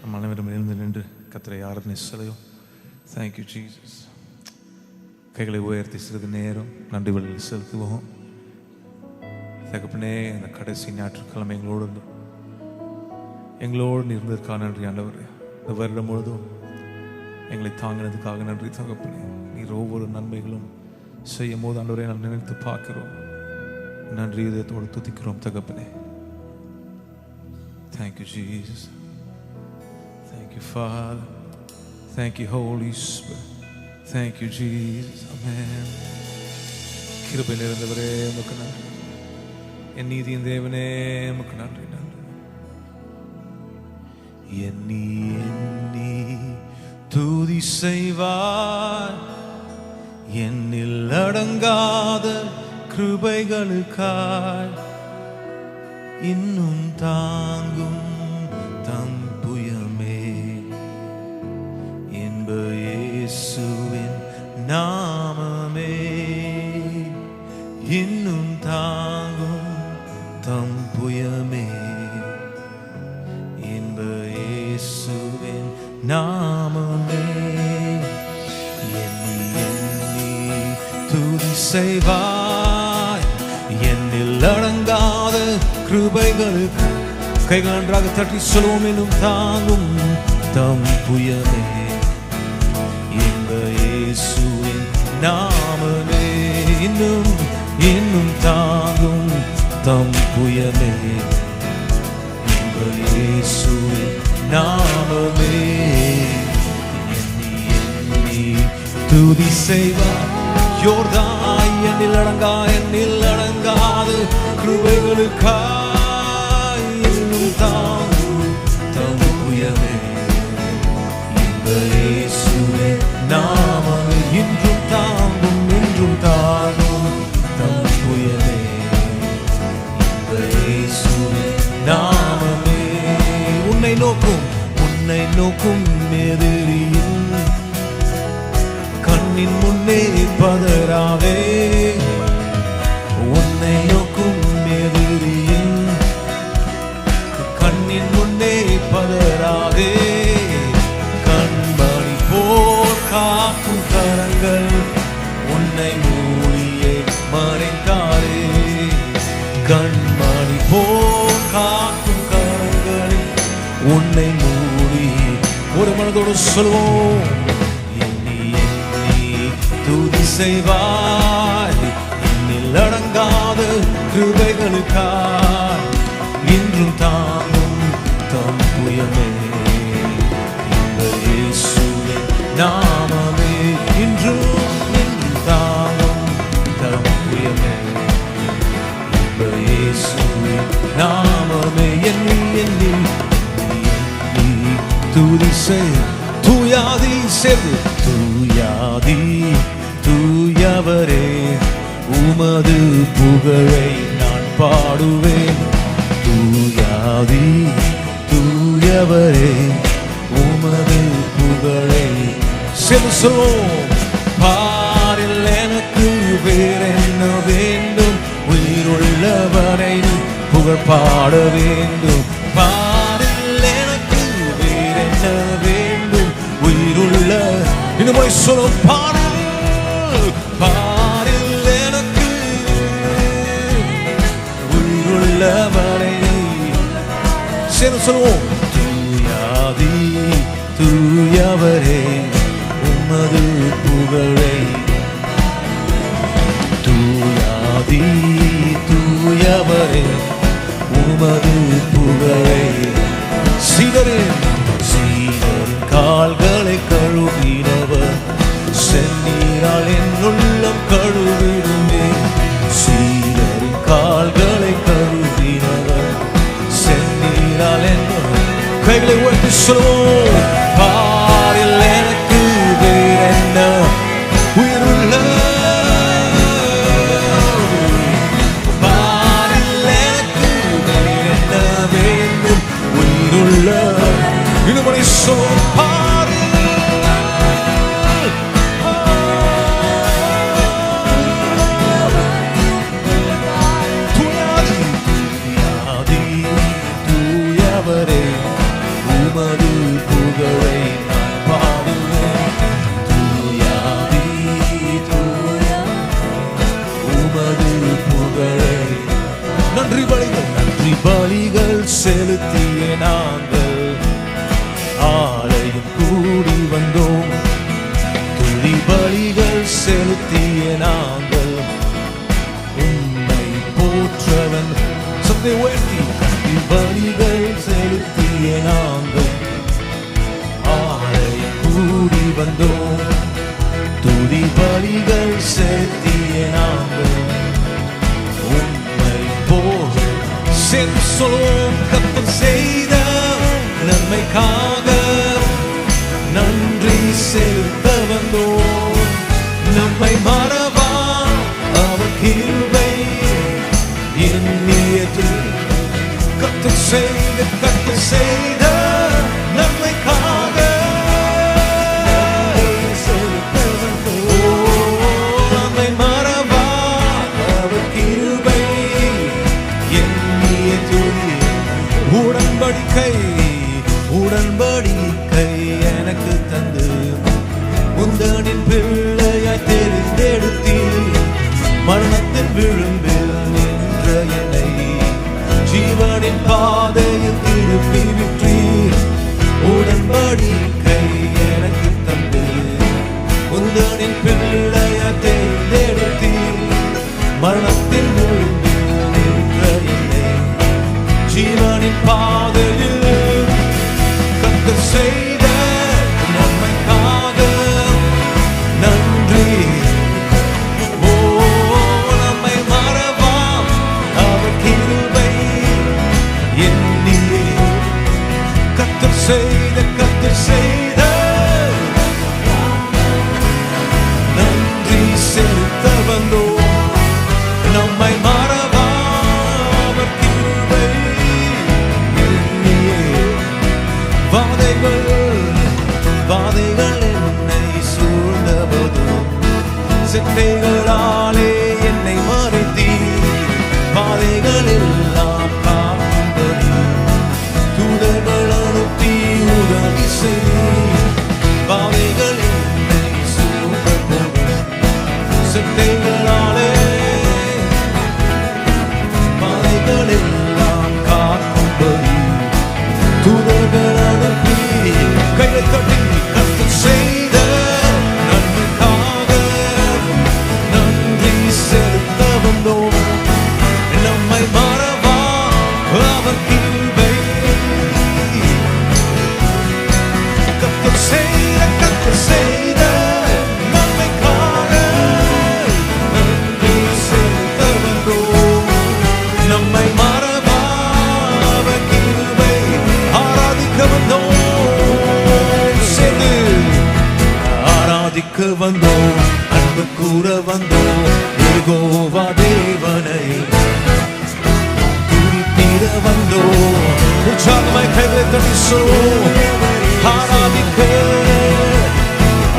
நம்ம அனைவரும் எழுந்து நின்று கர்த்தரை ஆராதனை செய்வோம். Thank you Jesus. கைகளை உயர்த்தி சிறிது நேரம் நன்றி பலிகளை செலுத்துவோம். தகப்பனே, இந்த கடைசி ஞாயிற்றுக்கிழமை எங்களோடு இருந்ததற்காக நன்றி ஆண்டவரே. இந்த வருடம் முழுதும் எங்களை தாங்கினதுக்காக நன்றி தகப்பனே. நீர் ஒவ்வொரு நன்மைகளும் செய்யும் போது ஆண்டவரே நான் நினைத்து பார்க்கிறோம். நன்றி இதயத்தோடு துதிக்கிறோம் தகப்பனே. Thank you Jesus. Thank you Father. Thank you Holy Spirit. Thank you Jesus. Amen. கிருபை நிறைந்தவரே உமக்கு நன்றி. என் நீதியின் தேவனே உமக்கு நன்றி. எண்ணி எண்ணி துதி செய்வார் என்னில் அடங்காத கிருபைகளுக்காய் இன்னும் தாங்கும் தம் புயமே என்ப இயேசுவின் நாமமே. இன்னும் தாங்கும் தம் புயமே என்ப இயேசுவின் நாமமே. எண்ணி எண்ணி துதி செய்வாய் என்னில் அடங்காத கிருபைகளுக்கு. கைகள் நன்றாக தட்டி சொல்வோம். இன்னும் தாங்கும் தம் புயமே என்ப இயேசுவின் நாமமே. இன்னும் இன்னும் தாங்கும் தம் புயமே என்ப இயேசுவின் நாமமே. எண்ணி எண்ணி துதி செய்வார் யோர்தாய் என்னில் அடங்காத கிருபைகளுக்காய் இன்னும் தாங்கும் தம் புயமே என்ப இயேசுவின் நாமமே. இன்றும் தாங்கும் தம் புயமே என்ப இயேசுவின் நாமமே. உன்னை நோக்கும் எதிரியின் கண்ணின் முன்னே பதறாதே. உன்னை நோக்கும் எதிரியின் கண்ணின் முன்னே பதறாதே. கண்மணி போல் காக்கும் கரங்கள் உன்னை மூடியே மறைத்தாரே. கண்மணி போல் காக்கும் கரங்களை உன்னை மூடி ஒரு மனதோடு சொல்வோம். எண்ணி எண்ணி துதி செய்வாய் என்னில் அடங்காத கிருபைகளுக்காய் இன்றும் தாங்கும் தம் புயமே என்ப இயேசுவின் நாமமே. இன்றும் தாங்கும் தம் புயமே என்ப இயேசுவின் நாமமே. எண்ணி எண்ணி துதி செய் தூயாதி சேர்ந்து தூயாதி தூயவரே உமது புகழை நான் பாடுவேன். தூயாதி தூயவரே உமது புகழை செலுத்துவோம். பாரில் எனக்கு வேறென்ன வேண்டும், உயிருள்ளவரை புகழ் பாட வேண்டும். பாரில் எனக்கு வேறென்ன வேண்டும், உயிருள்ள இன்னும் சொல்லும். பாரில் எனக்கு உயிருள்ளவரை சொல்லுவோம். தூயாதி தூயவரே உமது புகழை. தூயாதி தூயவரே உமது புகழை. சீடரின் கால்களை கழுவினவர் சென்னீரால் என் உள்ளம் கழுவிடுமே. சீடரின் கால்களை கழுவினவர் சென்னீரால் என் கைகளை உயர்த்தி சொல்வோம். பாரில் எனக்கு வேறென்ன உயிருள்ள பாரில் எனக்கு வேறென்ன வேண்டும், உயிருள்ள இன்னும் சொல். தூயவரே உமது நாங்கள் ஆலயம் கூடி வந்தோம். துதி பலிகள் செலுத்திய நாங்கள் உம்மை போற்றவன் சத்தை உயர்த்தி துதி பலிகள் செலுத்திய நாங்கள் ஆலயம் கூடி வந்தோம். துதி பலிகள் செலுத்திய நாங்கள் உம்மை சொல்லும் கர்த்தர் செய்த நன்மைக்காக நன்றி செலுத்த வந்தோம். நம்மை மறவா அவர் கிருபை எண்ணியது கர்த்தர் செய்த நன்மைக்காக செலுத்த வந்தோம். நம்மை மறவா அவர் கிருபை எண்ணியது உடன்படிக்கை எனக்கு தந்து உந்தனின் பிள்ளையாய் தெரிந்தெடுத்தீர். மரணத்தின் விளிம்பில் நின்ற என்னை ஜீவனின் பாதையில் திருப்பி விட்டீர். உடன்படிக்கை எனக்கு தந்து உந்தனின் பிள்ளையாய் தெரிந்தெடுத்தீர். மரணத்தின் விளிம்பில் நின்ற என்னை ஜீவனின் பாதையில் கர்த்தர் செய்த நன்மைக்காக நன்றி. ஓ நம்மை மறவாம் அவர் கிருபை எண்ணியே கர்த்தர் செய்த நன்றி செலுத்த வந்தோம். நம்மை வாதைகள் என்னை சூழ்ந்தபோதும் செட்டைகளாலே என்னை மறைத்தீர். பாதைகள் எல்லாம் காக்கும்படி தூதர்கள் அனுப்பி உதவி செய்தீர். பாதைகள் என்னை சூழ்ந்தபோதும் செட்டைகளாலே பாதைகள் எல்லாம் காக்கும்படி தூதர்கள் அனுப்பி கையை தட்டி கர்த்தர் செய்த நன்மைக்காக நன்றி செலுத்த வந்தோம். நம்மை மறவா அவர் கிருபை கர்த்தர் செய்த நன்மைக்காக நன்றி செலுத்த வந்தோம். நம்மை மறவா அவர் கிருபை ஆராதிக்க வந்தோம். ஆராதிக்க வந்தோம், அன்பு கூற வந்தோம். யெகோவா தேவனை துதித்திட வந்தோம். உற்சாகமாய் கைகளை தட்டி சொல்வோம்.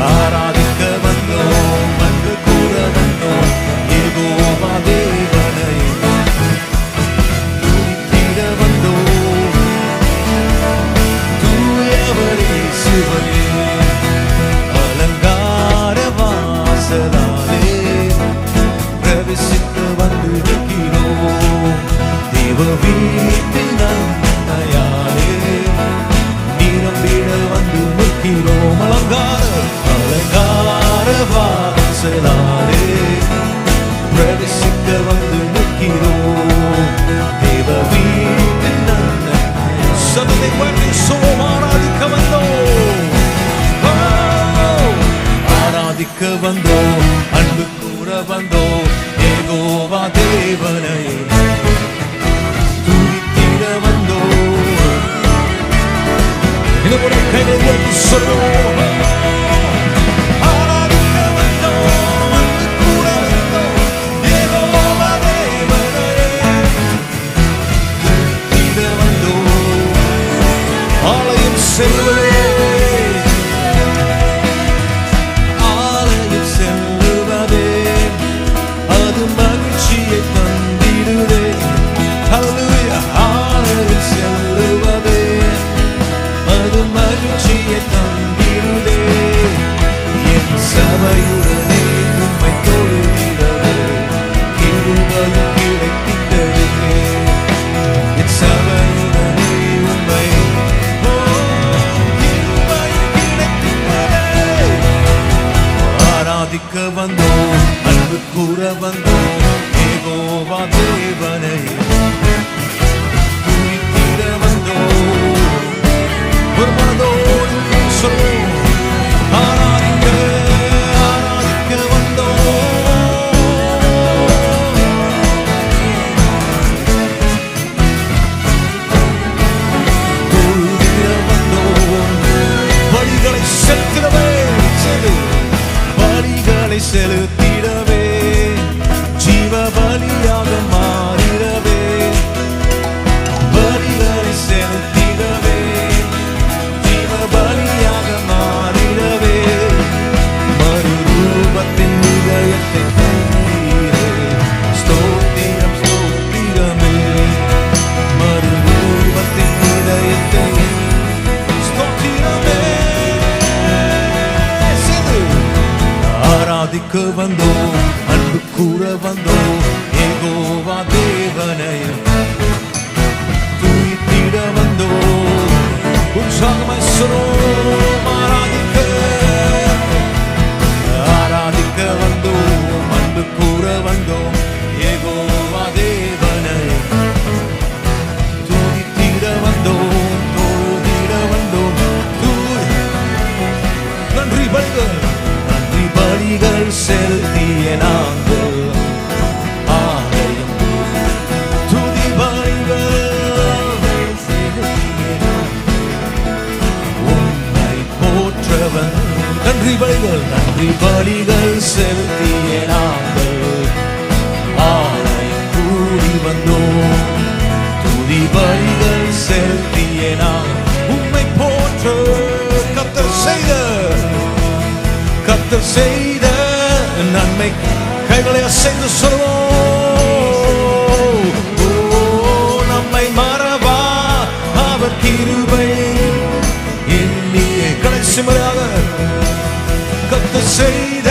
ஆராதிக்க வந்தோம், அன்பு கூற வந்தோம். யெகோவா தேவனை துதித்திட வந்தோம். தூயவரே சிவனே பிரவேசித்து வந்து நிற்கிறோம். தேவ வீட்டில் நன்மையாலே நிரம்பிட வந்து நிற்கிறோம். அலங்கார வாசலாலே பிரவேசிக்க வந்து நிற்கிறோம். தேவ வீட்டில் நன்மை சதனை பண்ணி ஆராதிக்க வந்தோம். ஆராதிக்க வந்தோம், அன்பு கூற வந்தோம். யெகோவா தேவனை துதித்திட வந்தோம். இதோட கையை சொல்லுவோம். ஆராதிக்க வந்தோம், அன்பு கூற வந்தோம். யெகோவா தேவனை துதித்திட வந்தோம். ஆலயம் செல்லுவே மகிழ்ச்சியை தந்திடுதே. ஹல்லேலூயா. ஆலயம் செல்லுவதே அது மகிழ்ச்சியை தந்திடுதே. என் சபையுடனே உம்மை தொழுகிறதே கிருபையும் கிடைத்திட்டதே. என் சபையுடனே உம்மை கூற வந்தோம் யெகோவா தேவனை துதித்திட வந்தோம். ஒரு மனதோடு சொல்லுவோம் ஆராதிக்க செலுத்திடவே ஜீவ பலியாக மாறிடவே பலிகளை செலுத்திடவே ஜீவ பலியாக மாறிடவே மறுரூபத்தின் இதயத்தை தந்தீரே ஸ்தோத்திரம் ஸ்தோத்திரமே மறுரூபத்தின் இதயத்தை ஸ்தோத்திரமே ஆராதிக்க வந்தோம் அன்பு கூற வந்தோம் யெகோவா தேவனை துதித்திட வந்தோம். உற்சாகமாய் சொல்லுவோம் ஆராதிக்க வந்தோம் அன்பு கூற வந்தோம் யெகோவா தேவனை துதித்திட வந்தோம் துதித்திட வந்தோம். நன்றி பலிகள் பலிகள் செலுத்திய நாங்கள் ஆலயம் துதி பலிகள் உம்மை போற்றவன். நன்றி பலிகள் செலுத்திய நாங்கள் ஆலயம் கூடி வந்தோம் துதி பலிகள் செலுத்திய நாங்கள் உம்மை போற்ற கர்த்தர் செய்த நன்மை கைகளை அசைந்து சொல்வோம். நம்மை மறவா அவர் கிருபை எண்ணியே கடைசி முறையாக கர்த்தர் செய்த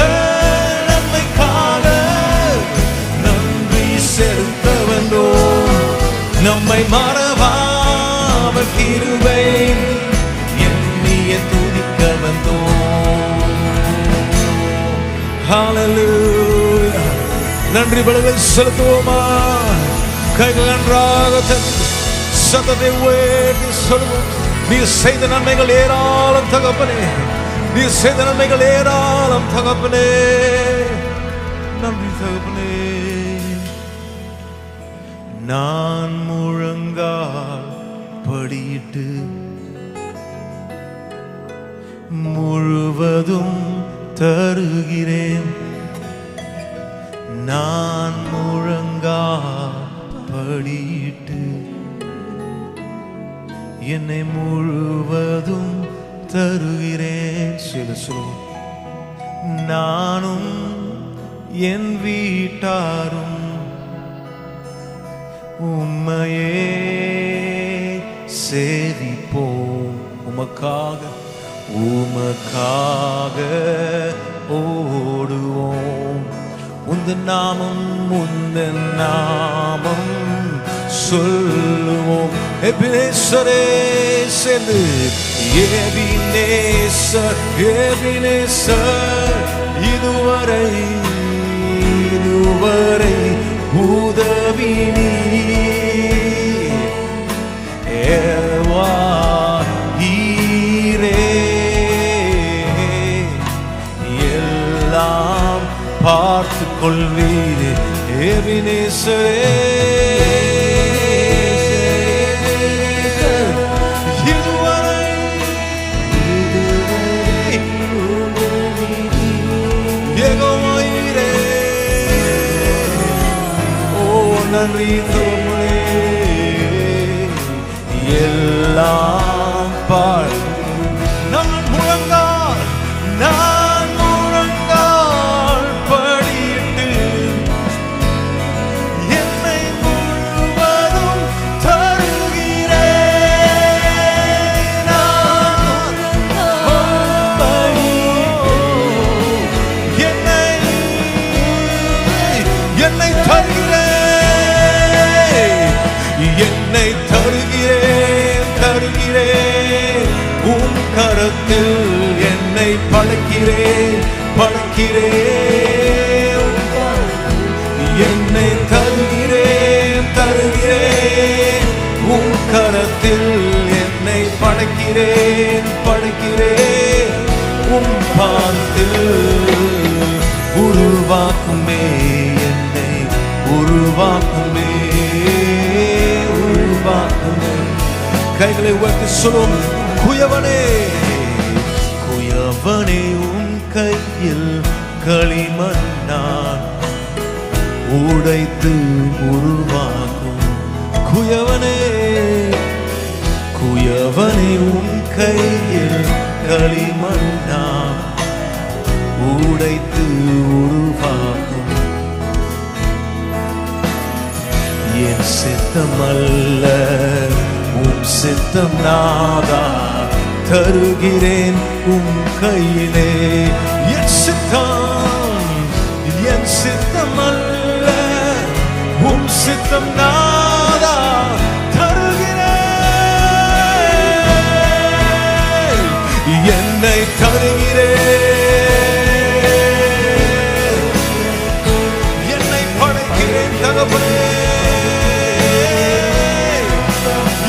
நன்மைக்காக நன்றி செலுத்த வந்தோம். நம்மை மறவா அவர் கிருபை எண்ணியே துதிக்க வந்தோம். ஹல்லேலூயா. நன்றி பலிகள் செலுத்துவோமா? கைகள் நன்றாக சத்தத்தை உயர்த்தி சொல்லுவோம். நீ செய்த நன்மைகள் ஏராளம் தகப்பனே, நீ செய்த நன்மைகள் ஏராளம் தகப்பனே. நன்றி தகப்பனே. நான் முழங்கால் படியிட்டு முழுவதும் தருகிறேன். நான் முழங்கால் படியிட்டு என்னை முழுவதும் தருகிறேன். சொல்லுவோம். நானும் என் வீட்டாரும் உம்மையே சேவிப்போம். உமக்காக ஓடுவோம். உந்தன் நாமம் சொல்லுவோம். எபினேசரே சென்று எபினேசர் இதுவரை உதவி எல்லாம் பார்த்து கொள்வீரே. எபினேசரே நன்றி தோமுனே எல்லாம் பாடு. நான் முழங்கால் படியிட்டு என்னை முழுவதும் தருகிறேன். என்னை தருகிறேன் உம் கரத்தில் என்னை படைக்கிறேன் கரத்தில் என்னை படைக்கிறேன் உம் பாதத்தில் உருவாக்குமே என்னை உருவாக்குமே கைகளை உயர்த்தி சொல்லும் குயவனே உன் கையில் களிமண்ணான் உடைத்து உருவாக்கும் குயவனே உன் கையில் களிமண்ணான் உடைத்து உருவாக்கும் என் சித்தமல்ல உம் சித்தம் நாதா தருகிறேன் உம் கையிலே என் சித்தமல்ல உம் சித்தம் நாதா தருகிறேன் என்னை தருகிறேன் என்னை படைக்கிறேன் தகப்பனே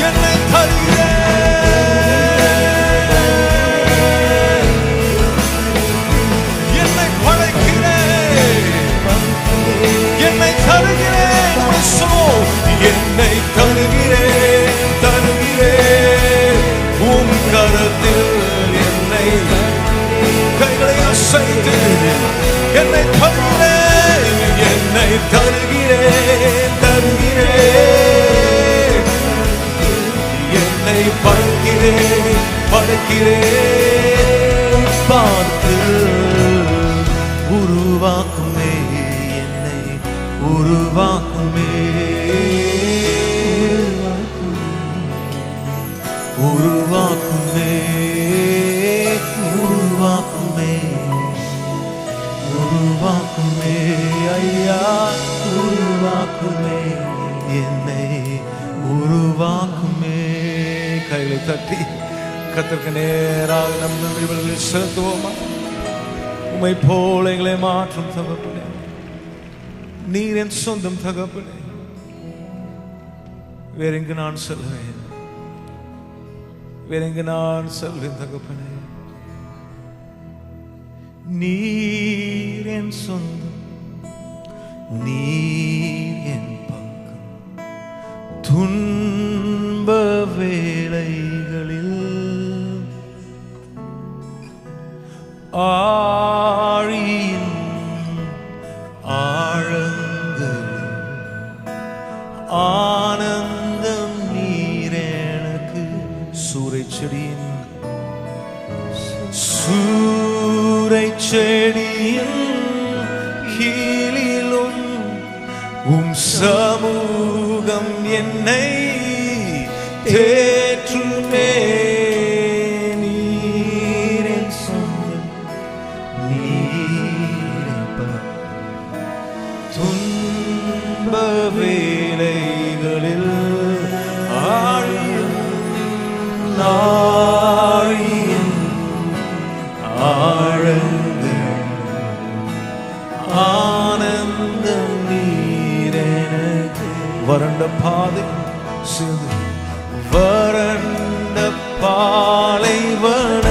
என்னை தருகிறேன் உம் கரத்தில் என்னை கைகளை அசைத்து என்னை தருகிறேன் என்னை படைக்கிறேன் பார்த்து உருவாக்குமே என்னை உருவாக்குமே ஐயா உருவாக்குமே என்னை உருவாக்குமே கைகளை தட்டி கர்த்தருக்கு நேராக நம் நன்றிகளை செலுத்துவோமா உம்மை போல எங்களை மாற்றும் தகப்பனே நீர் என் சொந்தம் தகப்பனே வேறெங்கு நான் செல்வேன் தகப்பனே நீர் என் சொந்தம் நீர் என் பக்கம் துன்ப வேளைகளில் ஆழியின் ஆழங்களில் ஆனந்தம் நீர் எனக்கு சூறைச்செடியின் கீழிலும் உம் சமூகம் என்னை தேற்றுமே நீர் என் சொந்தம் நீர் துன்ப வேளைகளில் ஆழியின் ஆழங்கள் ஆனந்தம் நீரெனக்கு வறண்ட பாதை வறண்ட பாலைவன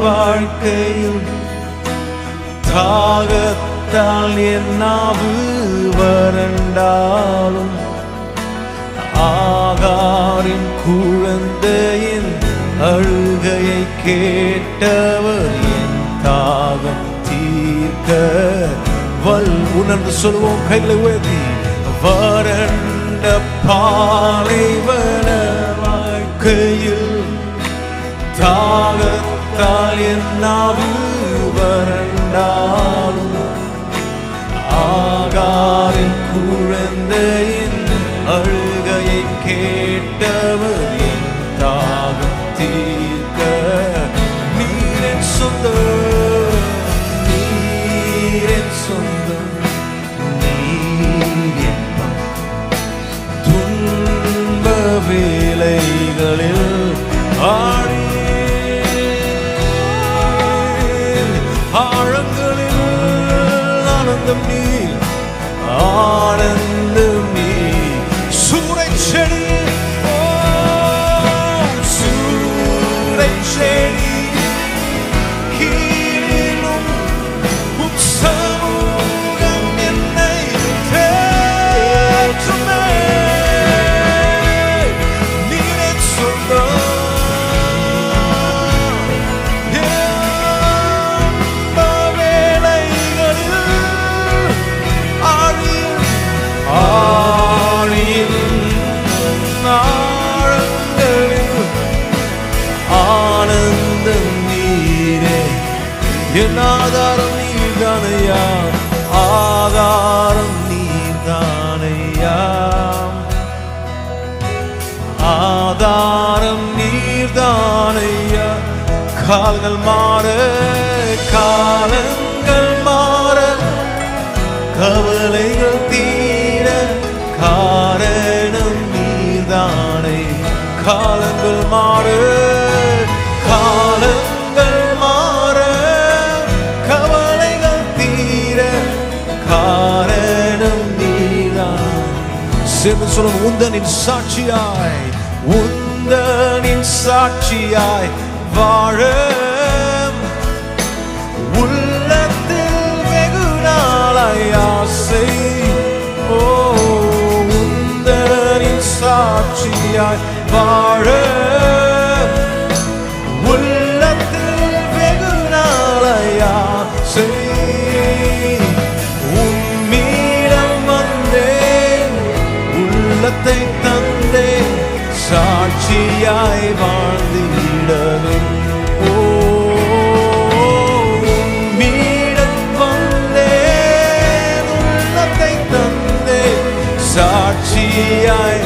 வாழ்க்கையில் தாகத்தால் என் நாவு வறண்டாலும் ஆகாரின் குழந்தையின் அழுகையை கேட்டவர் என் தாகம் தீர்க்க உணர்ந்து சொல்வோம் கைகளை உயர்த்தி வறண்ட பாலைவன வாழ்க்கையில் தாகத்தால் என் நாவு வறண்டாலும் ஆகாரின் குழந்தையின் அழுகையை கேட்டவர் என் தாகம் தீர்க்க நீர் என் சொந்தம் நீர் என் சொந்தம் நீர் என் துன்ப வேளைகளில் ஆழங்களில் ஆனந்தம் நீர் ஆனந்தம் நீர் சூறைச்செடி என் ஆதாரம் நீர்தானையா, ஆதாரம் நீர்தானையா, ஆதாரம் நீர்தானையா. காலங்கள் மாற, காலங்கள் மாற, கவலைகள் தீர காரணம் நீர்தானே. காலங்கள் மாற, காலங்கள் மாற, கவலைகள் தீர காரணம் நீர்தான். சேர்ந்து சொல்லும், உந்தனின் சாட்சியாய், உந்தனின் சாட்சியாய் வாழ உள்ளத்தில் வெகு நாளாய் ஆசை. ஓ, உந்தனின் சாட்சியாய் வாழ உள்ளத்தில் வெகு நாளாய் ஆசை. உம்மிடம் வந்தேன், உள்ளத்தை தந்தேன், சாட்சியாய் வாழ்ந்திடவே. ஓ, உம்மிடம் வந்தேன், உள்ளத்தை தந்தேன், சாட்சியாய்.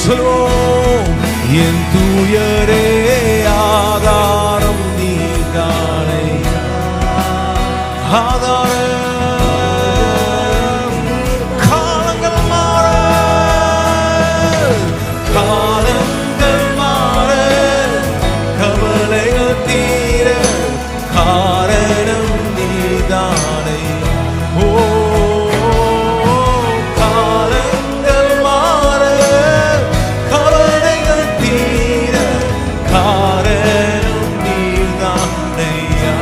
சொல்வோம், என் தூயரே ஆதாரம் நீர்தானே, ஆதாரம். காலங்கள் மாற, காலங்கள் மாற, கவலைகள் தீர காரணம் நீர்தானே. ஓ, காலங்கள் மாற, கவலைகள் தீர காரணம் நீர்தானையா.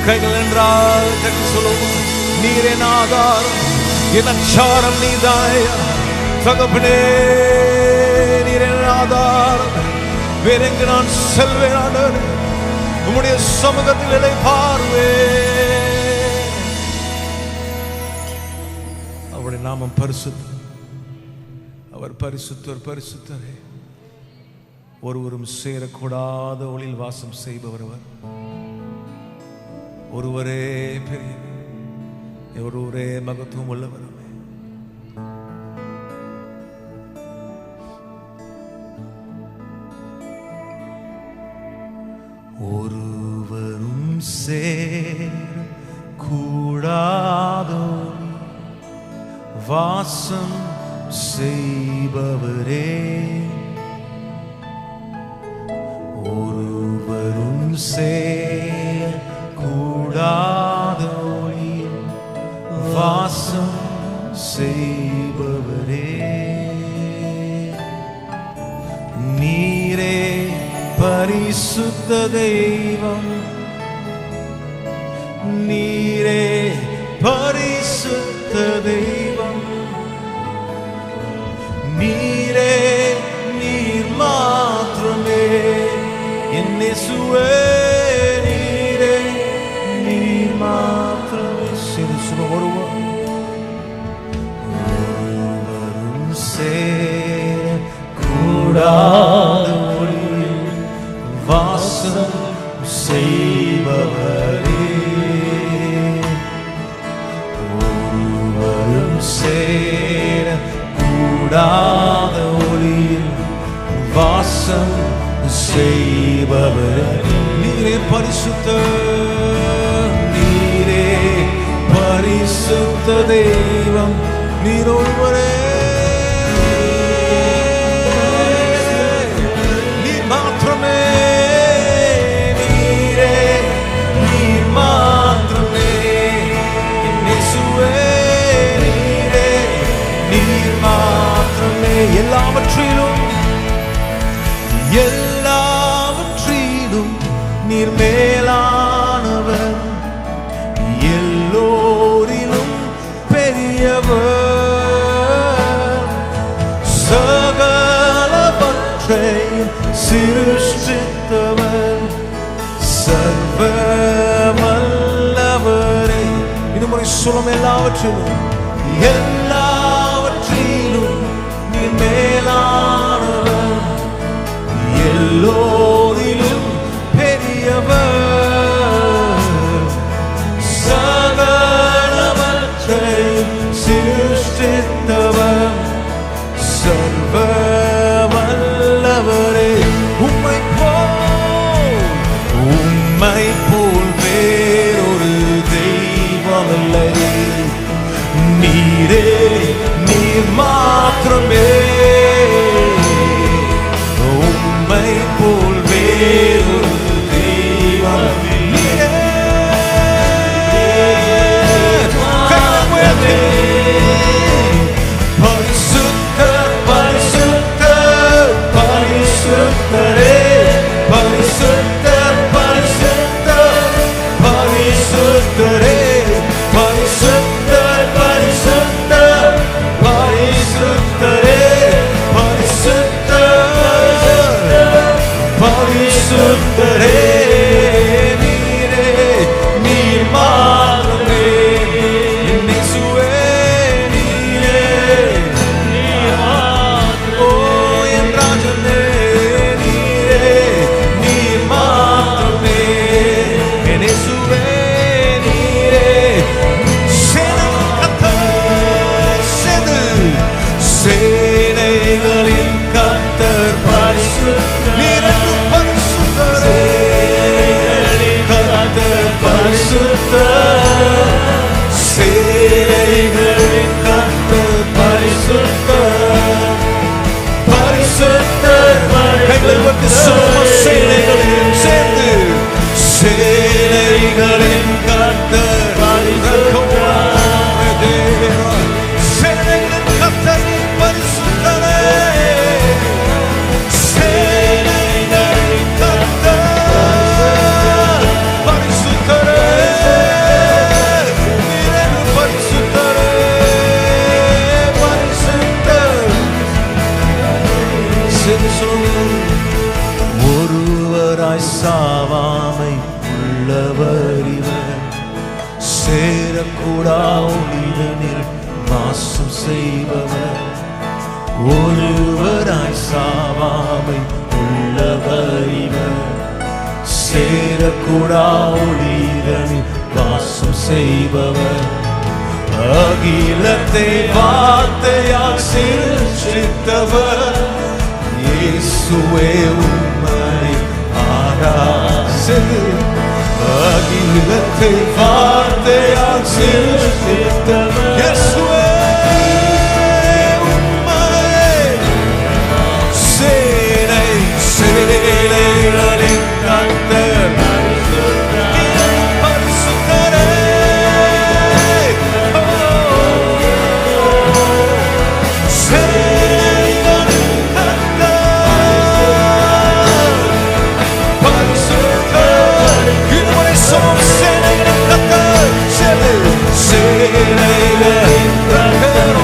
கைகள் என்றால் கட்டி சொல்லுவோம், நீர் என் ஆதாரம், என் அச்சாரம் நீர்தானையா. தகப்பனே, நீர் என் ஆதாரம், வேறெங்கு நான் செல்வேன் ஆண்டவரே, உம்முடைய சமூகத்தில் இலை பார்வேன். அவருடைய நாமம் பரிசுத்தம், அவர் பரிசுத்தர், பரிசுத்தரே. ஒருவரும் சேரக்கூடாத ஒளியில் வாசம் செய்பவர் அவர். ஒருவரே பெரிய, ஒருவரே மகத்துவம் உள்ளவர். ஒருவரும் சேரக்கூடாதோ வாசம் செய்பவரே, ஒருவரும் சேரக்கூடாதோ வாசம் செய்பவரே. நீரே பரிசுத்த தெய்வம், நீரே பரிசுத்த தெய்வம், நீரே நீர் மாத்திரமே என் இயேசுவே, நீரே நீர் மாத்திரமே. ஒருவரும் சேரக்கூடாத ஒளியில் வாசம் செய்பவரே, ஒருவரும் சேரக்கூடாத ஒளியில் வாசம் செய்பவரே. நீரே பரிசுத்த, நீரே பரிசுத்த தெய்வம், நீர் ஒருவரே, நீர் மாத்திரமே, நீரே நீர் மாத்திரமே என் இயேசுவே, நீரே நீர் மாத்திரமே. எல்லாவற்றிலும், எல்லாவற்றிலும் நீர் மேலானவர், எல்லோரிலும் பெரியவர், சகலவற்றையும் சிருஷ்டித்தவர், சர்வ வல்லவரே. இதுமுறை சொல்லும், எல்லாவற்றிலும், எல்லாவற்றிலும் நீர் மேலானவர், எல்லோரிலும் போல் வேறொரு தெய்வம் இல்லையே. பரிசுத்தர் பரிசுத்தர் பரிசுத்தரே, பரிசுத்தர் பரிசுத்தர் பரிசுத்தரே, பரிசுத்தர் பரிசுத்தர் பரிசுத்தரே, பரிசுத்தர் பரிசுத்தரே. நீரே நீர் மாறுமே இயேசுவே, நீரே ஓ என் ராஜனே, நீரே நீர் மாறுமே இயேசுவே, நீரே சேனைகளின் கர்த்தர் பரிசுத்தர், நீரே பரிசுத்தரே, கர்த்தர் பரிசுத்தர், சேனைகளின் கர்த்தர் பரிசுத்தர், பரிசுத்தர். கைகளை உயர்த்தி சொல்லுவோம், சேனைகளின் சேர்ந்து, சேனைகளின் கர்த்தர் பரிசுத்தர், சேனைகளின் கர்த்தர் பரிசுத்தரே, சேனைகளின் கர்த்தர் பரிசுத்தரே, நீரே பரிசுத்தரே, பரிசுத்தர். ஒருவராய் சாவாமை உள்ளவர் இவர், சேரக்கூடா ஒளிதனில் வாசம் செய்பவர். ஒருவராய் சாவாமை உள்ளவர் இவர், சேரக்கூடா ஒளிதனில் வாசம் செய்பவர். அகிலத்தை வார்த்தையால் சிருஷ்டித்தவர், இயேசுவே உம்மை ஆராதித்து. அகிலத்தை வார்த்தையால் சிருஷ்டித்தவர், இயேசுவே உம்மை. சேனை சேனைகளின் கர்த்தர் பரிசுத்தரே, சேனைகளின் கர்த்தர் பரிசுத்தர். இதுவரை சொல் சேனைகளின் கர்த்தர், சேனைகளின் கர்த்தர்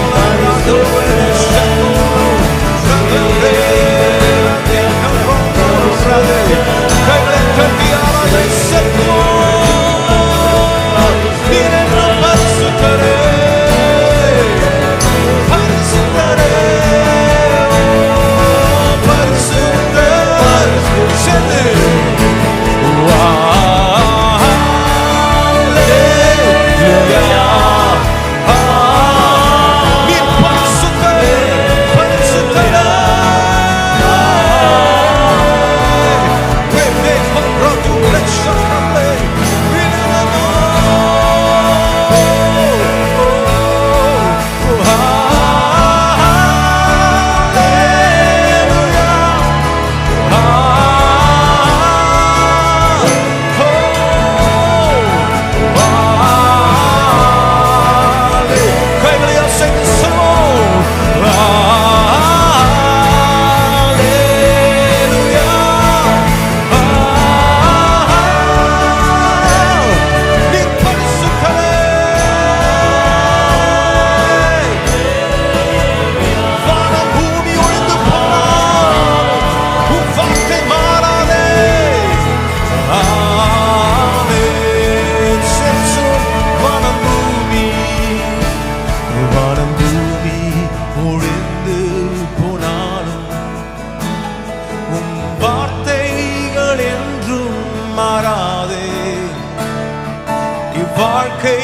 வாழ்க்கை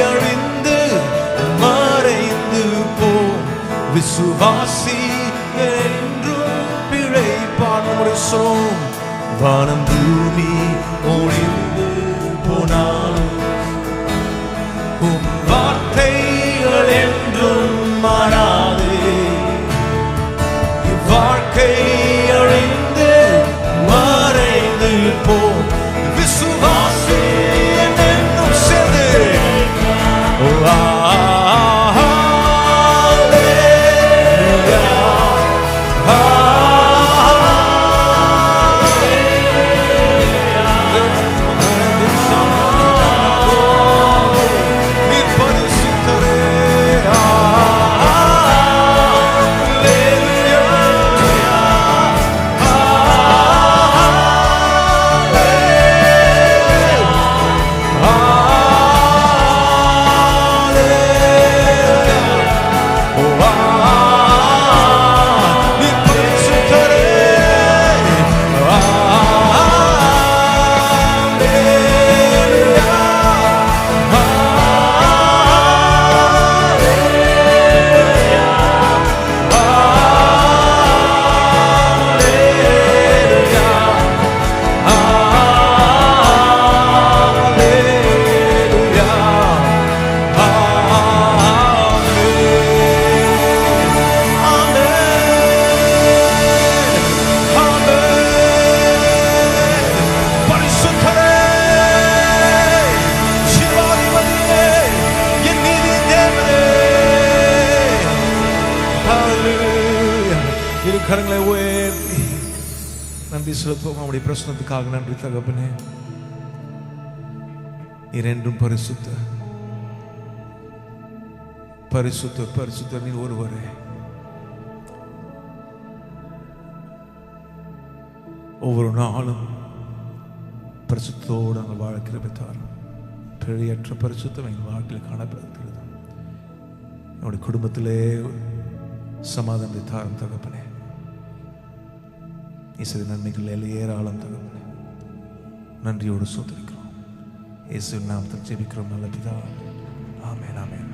அழிந்து மறைந்து போம் விசுவாசி என்றும் பிழைப்பான். சோம் வானம் பூமி ஒழிந்து போனாலும் உம் வார்த்தைகள் என்றும் மாறாதே. இவ்வாழ்க்கை அழிந்து நன்றி செலுத்துவோம். அவருடைய பிரசனத்துக்காக நன்றி தகப்பனே. இரண்டும் பரிசுத்த பரிசுத்த பரிசுத்த நீ ஒருவரே. ஒவ்வொரு நாளும் பரிசுத்தோடு நாங்கள் வாழ கிருபை தாரும். பிழையற்ற பரிசுத்தம் எங்கள் வாழ்க்கையில் காணப்படுகிறது. என்னுடைய குடும்பத்திலே சமாதானத்தை தாரும் தகப்பனே. இசை நன்மைகள் ஏராளம் தகப்பனே. நன்றியோடு சோதரிக்கிறோம். இயேசுவின் நாமத்தில் ஜெபிக்கிறோம் நல்ல பிதாவே. ஆமென் ஆமென்.